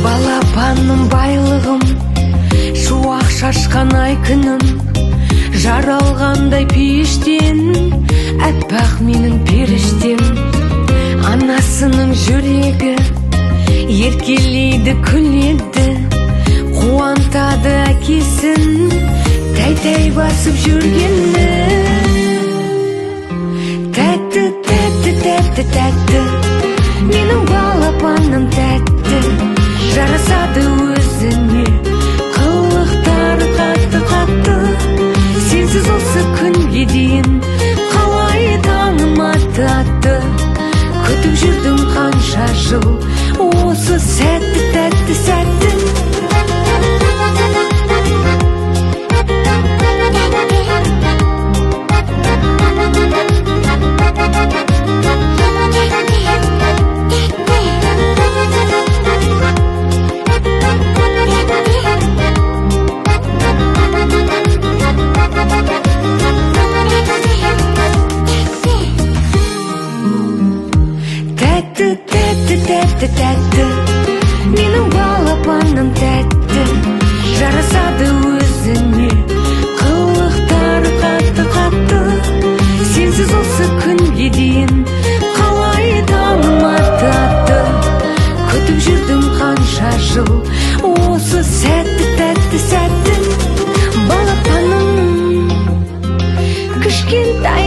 Балапаным байлығым, шуақ шашқан ай күнім, жаралғандай пештен, әппақ менің періштем. Анасының жүрегі еркелейді, күледі, қуантады әкесін, тәй-тәй басып жүргені. Тәтті, тәтті, тәтті, тәтті, менің балапаным тәтті, жарасады өзіне, қылықтары қатты-қатты. Сенсіз осы күнге дейін қалай танымады атты, күтіп жүрдім қанша жыл осы сәтті, тәтті сәтті. Тәтті, тәтті, тәтті, тәтті, менің балапаным тәтті, жарасады өзіне, қылықтары қатты-қатты. Сенсіз осы күнге дейін қалай танымады атты, күтіп жүрдім қанша жыл осы сәтті, тәтті сәтті. Балапаным кішкентай